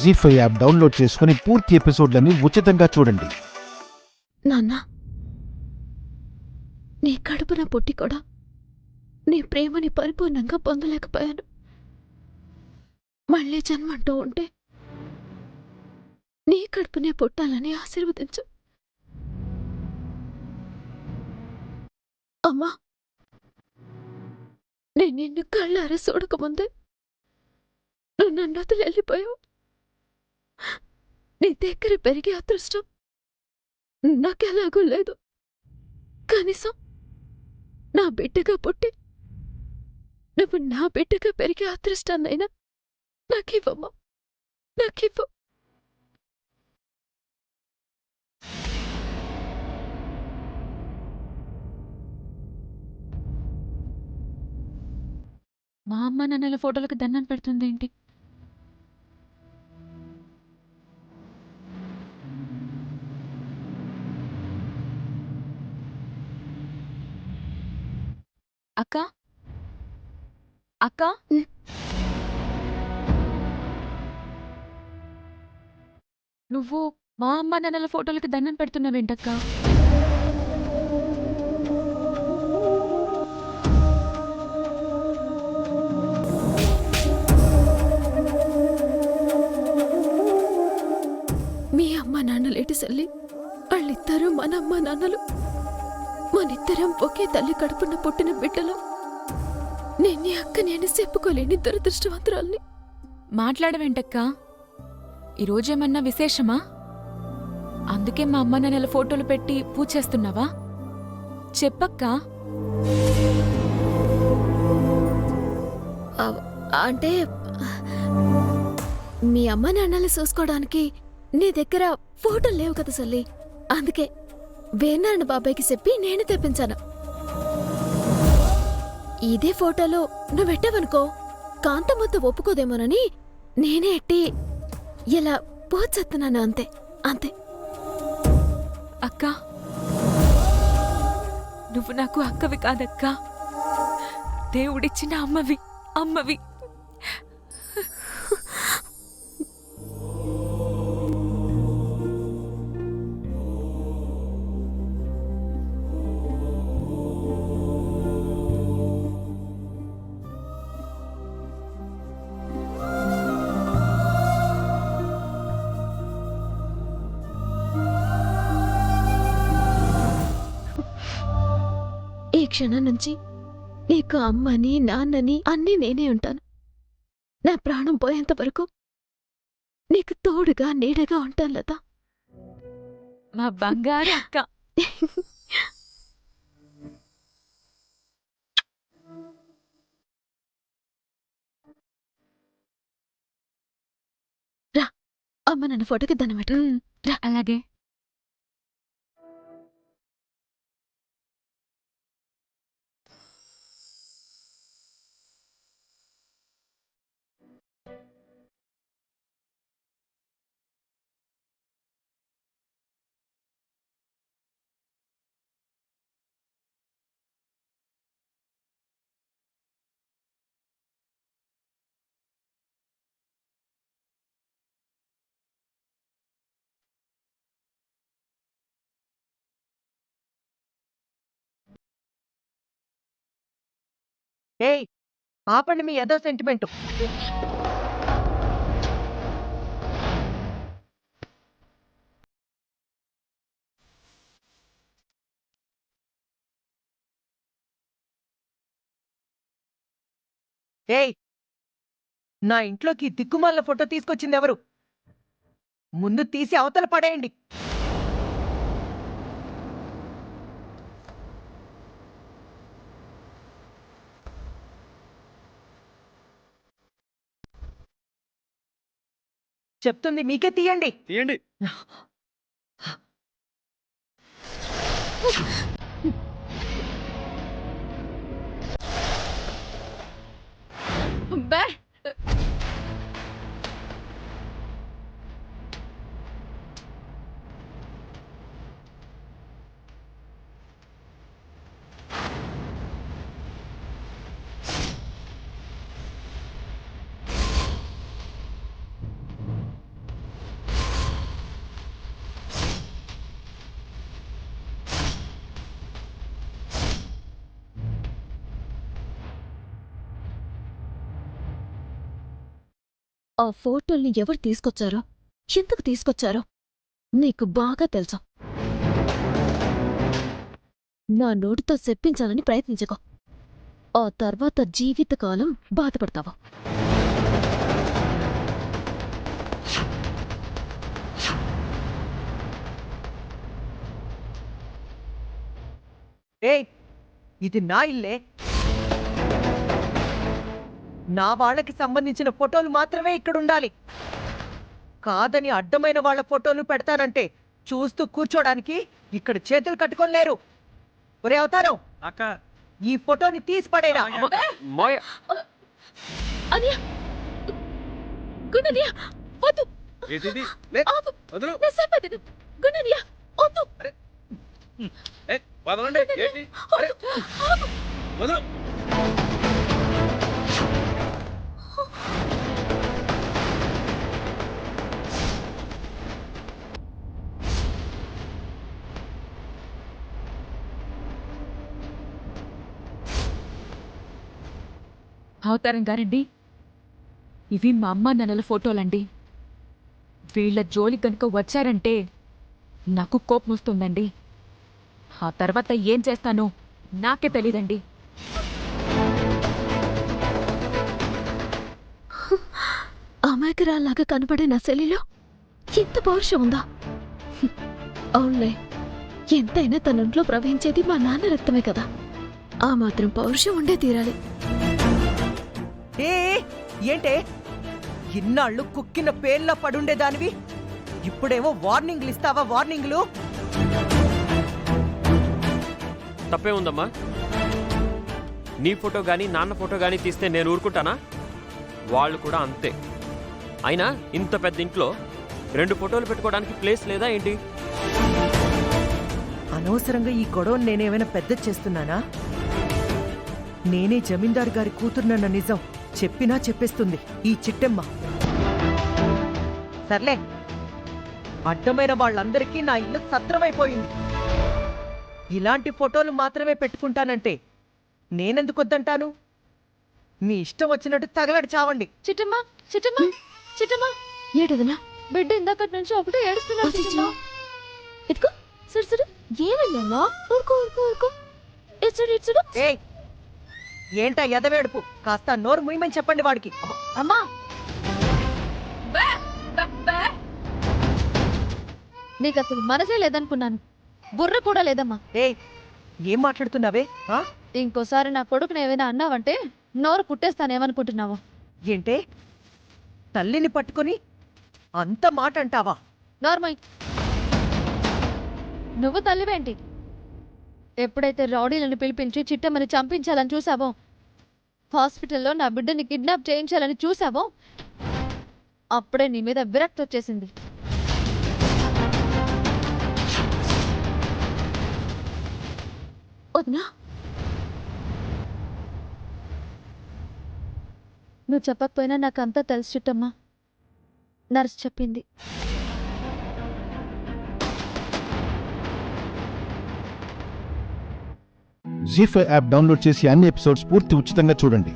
జీ5 app download చేసుకుని పూర్తి ఎపిసోడ్లని ఉచితంగా చూడండి. నాన్న, నీ కడుపున పుట్టి కూడా నీ ప్రేమని పరిపూర్ణంగా పొందలేకపోయాను. మళ్ళీ జన్మంటూ ఉంటే నీ కడుపునే పుట్టాలని ఆశీర్వదించు. అమ్మా, నేను నిన్ను కళ్ళారా చూడకముందే నువ్వు నన్ను వదిలి వెళ్ళిపోయావు. నీ దగ్గర పెరిగే అదృష్టం నాకెలాగూ లేదు. కనీసం నా బిడ్డగా పుట్టి నువ్వు నా బిడ్డగా పెరిగే అదృష్టాన్నైనా నాకివ్వమ్మా, నాకివ్వు. మా అమ్మ నాన్నల ఫోటోలకు దండం పెడుతుంది ఏంటి? అక్క అక్క, నువ్వు మా అమ్మ నాన్నల ఫోటోలకి దండం పెడుతున్నావేంటక్క? మీ అమ్మ నాన్నలేటి సల్లి, వాళ్ళిద్దరూ మన అమ్మ నాన్నలు. మనిద్దరం ఒకే తల్లి కడుపున పుట్టిన బిడ్డలు. నేను నీ అక్క నేను చెప్పుకోలేని దురదృష్టవంతురాల్ని. మాట్లాడవేంటక్క? ఈరోజేమన్నా విశేషమా? అందుకే మా అమ్మ నాన్నల ఫోటోలు పెట్టి పూజ చేస్తున్నావా? చెప్పక్కా. అంటే మీ అమ్మ నాన్నలు చూసుకోవడానికి నీ దగ్గర ఫోటోలు లేవు కదా సల్లి. అందుకే వేనారాయణ బాబాయ్కి చెప్పి నేను తెప్పించాను. ఇదే ఫోటోలో నువ్వు పెట్టావనుకో కాంతమ్మతో ఒప్పుకోదేమోనని నేనే ఎట్టి ఇలా పోచెత్తున్నాను. అంతే అంతే. అక్క, నువ్వు నాకు అక్కవి కాదక్కా, దేవుడిచ్చిన అమ్మవి. అమ్మవి. ఈ క్షణం నుంచి నీకు అమ్మని నాన్నని అన్నీ నేనే ఉంటాను. నా ప్రాణం పోయేంత వరకు నీకు తోడుగా నీడగా ఉంటాను లతా. మా బంగారు అక్క. రా, అమ్మ నన్ను ఫోటోకి దండం పెట్టు. రా. అలాగే. ఏయ్, ఆపండి మీ ఏదో సెంటిమెంటు. ఏయ్, నా ఇంట్లోకి దిక్కుమాల ఫోటో తీసుకొచ్చింది ఎవరు? ముందు తీసి అవతల పడేయండి. చెప్తుంది మీకే, తీయండి. తీయండి. బే. ఆ ఫోటోల్ని ఎవరు తీసుకొచ్చారో ఎందుకు తీసుకొచ్చారో నీకు బాగా తెలుసు. నా నోటితో చెప్పించాలని ప్రయత్నించుకో. ఆ తర్వాత జీవితకాలం బాధపడతావు. ఏయ్, ఇది నా ఇల్లే. నా వాళ్ళకి సంబంధించిన ఫోటోలు మాత్రమే ఇక్కడ ఉండాలి. కాదని అడ్డమైన వాళ్ళ ఫోటోలు పెడతానంటే చూస్తూ కూర్చోడానికి ఇక్కడ చేతులు కట్టుకొని లేరు. ఒరే అవతారం, అక్క ఈ ఫోటోని తీసి పడేరా. మోయ అనియా, గుణనియా, వద్దు. ఏంటిది ఆపు. వదలు నా సంపదను. గుణనియా, వద్దు. వదలండి ఏంటి అరే ఆపు. వదలు అవతారం గారండి, ఇవి మా అమ్మ నాన్నల ఫోటోలండి. వీళ్ళ జోలి కనుక వచ్చారంటే నాకు కోపం వస్తుందండి. ఆ తర్వాత ఏం చేస్తానో నాకే తెలీదండి. అమాయకురాల్లాగా కనపడే నా శైలిలో ఎంత పౌరుషం ఉందా? అవునులే, ఎంతైనా తన ఇంట్లో ప్రవహించేది మా నాన్న రక్తమే కదా. ఆ మాత్రం పౌరుషం ఉండే తీరాలి. ఏ ఏంటే, ఇన్నాళ్ళు కుక్కిన పేర్లా పడుండేదానివి ఇప్పుడేమో వార్నింగ్లు ఇస్తావా? వార్నింగ్లు తప్పే ఉందమ్మా. నీ ఫోటో గానీ నాన్న ఫోటో గానీ తీస్తే నేను ఊరుకుంటానా? వాళ్ళు కూడా అంతే. అయినా ఇంత పెద్ద ఇంట్లో 2 ఫోటోలు పెట్టుకోవడానికి ప్లేస్ లేదా ఏంటి? అనవసరంగా ఈ గొడవను నేనేమైనా పెద్ద చేస్తున్నానా? నేనే జమీందారు గారి కూతురునన్న నిజం చెప్పినా చెప్పేస్తుంది ఈ చిట్టెమ్మ. సర్లే, అడ్డమైన వాళ్ళందరికీ నా ఇల్లు సత్రమైపోయింది. ఇలాంటి ఫోటోలు మాత్రమే పెట్టుకుంటానంటే నేనెందుకు వద్దంటాను? మీ ఇష్టం వచ్చినట్టు తగలడి చావండి. చిట్టమ్మా, చిట్టమ్మా, చిట్టమ్మా, ఏటదనా? బిడ్డ ఇందాకటి నుంచి ఒకటే ఏడుస్తున్నా. ఇదిగో సుడు ఏమన్నా? ఊరుకో ఊరుకో ఊరుకో. ఇచ్చుడు ఇచ్చుడు. ఏయ్, ఏంటా ఎదవేడుపు? కాస్త నోరు ముయ్యమని చెప్పండి వాడికి. అమ్మా, నీకు అసలు మనసే లేదనుకున్నాను, బుర్ర కూడా లేదమ్మా. ఏయ్, ఏం మాట్లాడుతున్నావే? ఆ? ఇంకోసారి నా కొడుకుని ఏమైనా అన్నావంటే నోరు పుట్టేస్తానేమనుకుంటున్నావు? ఏంటే, తల్లిని పట్టుకొని అంత మాట అంటావా? నార్మల్, నువ్వు తల్లివేంటి? ఎప్పుడైతే రౌడీలను పిలిపించి చిట్టమ్మని చంపించాలని చూసావో, హాస్పిటల్లో నా బిడ్డని కిడ్నాప్ చేయించాలని చూసావో, అప్పుడే నీ మీద విరక్తి వచ్చేసింది. వద్నా? నువ్వు చెప్పకపోయినా నాకు అంతా తెలుసు చిట్టమ్మా. నర్స్ చెప్పింది. జీ5 యాప్ డౌన్లోడ్ చేసి అన్ని ఎపిసోడ్స్ పూర్తి ఉచితంగా చూడండి.